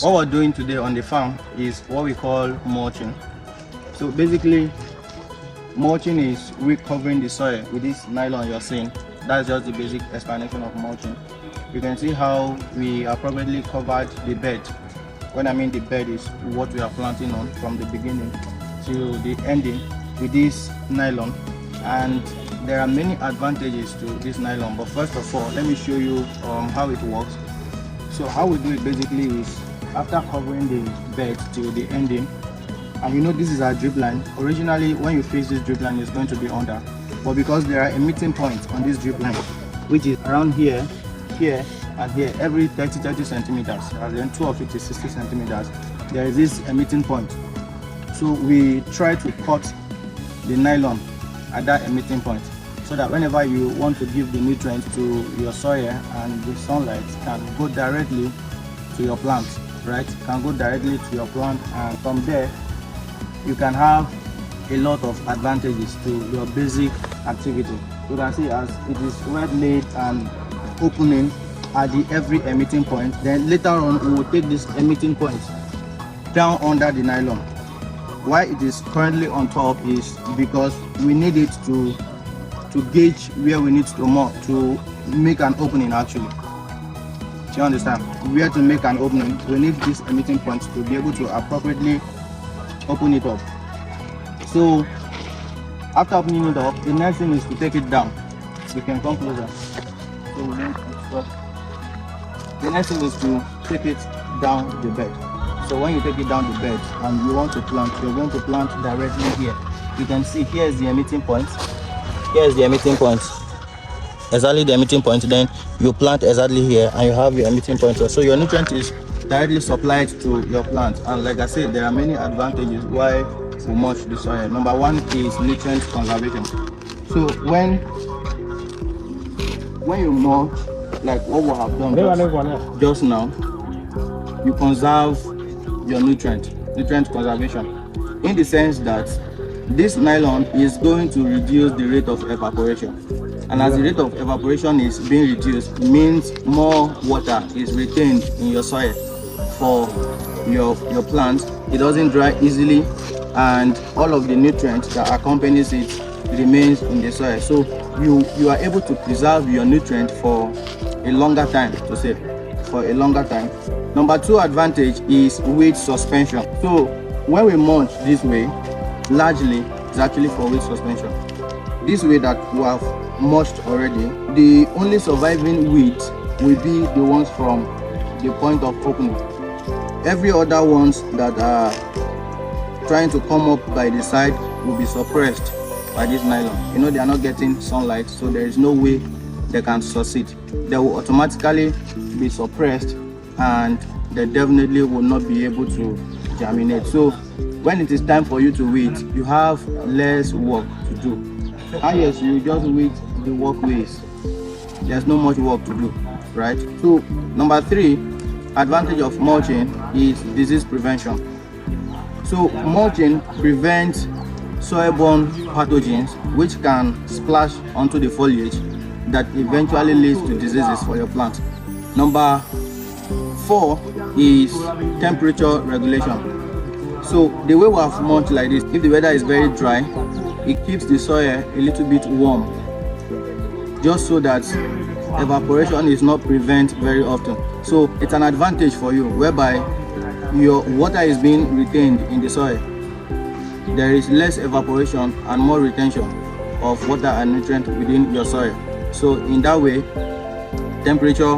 What we're doing today on the farm is what we call mulching. So basically, mulching is we covering the soil with this nylon you're seeing. That's just the basic explanation of mulching. You can see how we appropriately covered the bed. When I mean the bed is what we are planting on from the beginning to the ending with this nylon. And there are many advantages to this nylon, but first of all, let me show you how it works. So how we do it basically is, after covering the bed till the ending, and you know this is our drip line. Originally, when you face this drip line, it's going to be under, but because there are emitting points on this drip line, which is around here, here, and here, every 30 centimeters, and then 2 of it is 60 centimeters, there is this emitting point. So we try to cut the nylon at that emitting point, so that whenever you want to give the nutrients to your soil and the sunlight can go directly to your plant, right? Can go directly to your plant, and from there you can have a lot of advantages to your basic activity. You can see as it is well laid and opening at the every emitting point. Then later on we will take this emitting point down under the nylon. Why it is currently on top is because we need it to gauge where we need to make an opening actually. You understand? Where to make an opening, we need this emitting point to be able to appropriately open it up. So after opening it up, the next thing is to take it down. We can come closer. So we don't stop. The next thing is to take it down the bed. So when you take it down the bed and you want to plant, you're going to plant directly here. You can see here is the emitting point. Here is the emitting point. Exactly the emitting point. Then you plant exactly here and you have your emitting point here. So your nutrient is directly supplied to your plant. And like I said, there are many advantages why we mulch the soil. Number one is nutrient conservation. So when you mulch, like what we have done just now, you conserve your nutrient conservation, in the sense that this nylon is going to reduce the rate of evaporation. And as the rate of evaporation is being reduced, it means more water is retained in your soil for your plant. It doesn't dry easily, and all of the nutrients that accompanies it remains in the soil. So you are able to preserve your nutrient for a longer time, to say, for a longer time. Number two advantage is weight suspension. So when we mulch this way, largely it's actually for weight suspension. This way that we have mulched already, the only surviving weed will be the ones from the point of opening. Every other ones that are trying to come up by the side will be suppressed by this nylon. You know, they are not getting sunlight, so there is no way they can succeed. They will automatically be suppressed, and they definitely will not be able to germinate. So when it is time for you to weed, you have less work to do. And yes, you just weed the walkways. There's not much work to do, right? So number three advantage of mulching is disease prevention. So mulching prevents soil-borne pathogens which can splash onto the foliage that eventually leads to diseases for your plant. Number four is temperature regulation. So the way we have mulch like this, if the weather is very dry, it keeps the soil a little bit warm, just so that evaporation is not prevented very often. So it's an advantage for you, whereby your water is being retained in the soil. There is less evaporation and more retention of water and nutrient within your soil. So in that way, temperature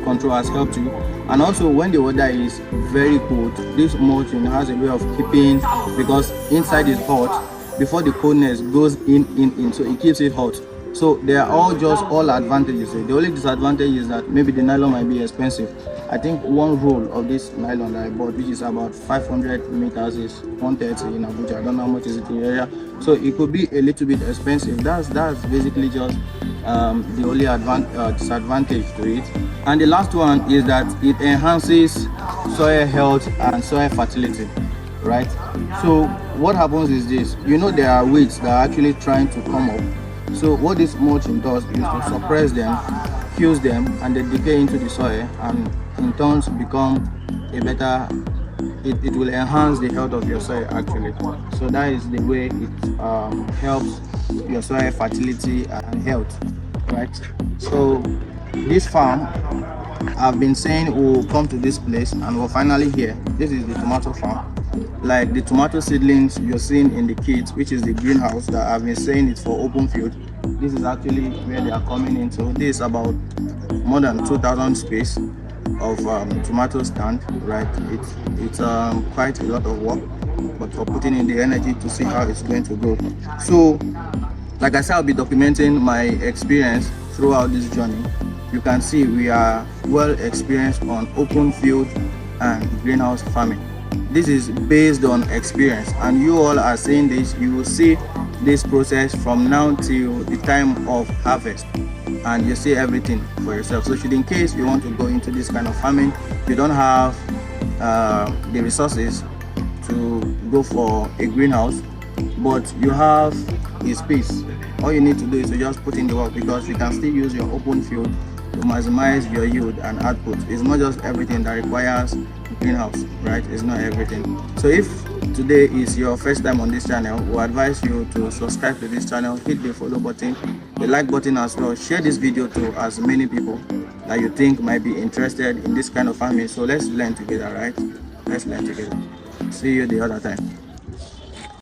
control has helped you. And also when the weather is very cold, this mulching has a way of keeping, because inside is hot, before the coldness goes in, so it keeps it hot. So they are all advantages. The only disadvantage is that maybe the nylon might be expensive. I think one roll of this nylon that I bought, which is about 500 meters, is 130 in Abuja. I don't know how much is it in the area, so it could be a little bit expensive. That's basically just the only disadvantage to it. And the last one is that it enhances soil health and soil fertility, right? So what happens is this: you know, there are weeds that are actually trying to come up. So what this mulching does is to suppress them kills them and they decay into the soil and in turn become a better, it will enhance the health of your soil actually. So that is the way it helps your soil fertility and health, right? So this farm, I've been saying we'll come to this place and we're finally here. This is the tomato farm. Like the tomato seedlings you're seeing in the kit, which is the greenhouse that I've been saying it's for open field. This is actually where they are coming into. This is about more than 2,000 space of tomato stand, right? It's quite a lot of work, but for putting in the energy to see how it's going to go. So like I said, I'll be documenting my experience throughout this journey. You can see we are well experienced on open field and greenhouse farming. This is based on experience, and you all are seeing this. You will see this process from now till the time of harvest, and you see everything for yourself. So should in case you want to go into this kind of farming, you don't have the resources to go for a greenhouse, but you have a space, all you need to do is to just put in the work, because you can still use your open field to maximize your yield and output. It's not just everything that requires greenhouse, right? It's not everything. So if today is your first time on this channel, we advise you to subscribe to this channel, hit the follow button, the like button as well. Share this video to as many people that you think might be interested in this kind of farming. So let's learn together, right? Let's learn together. See you the other time.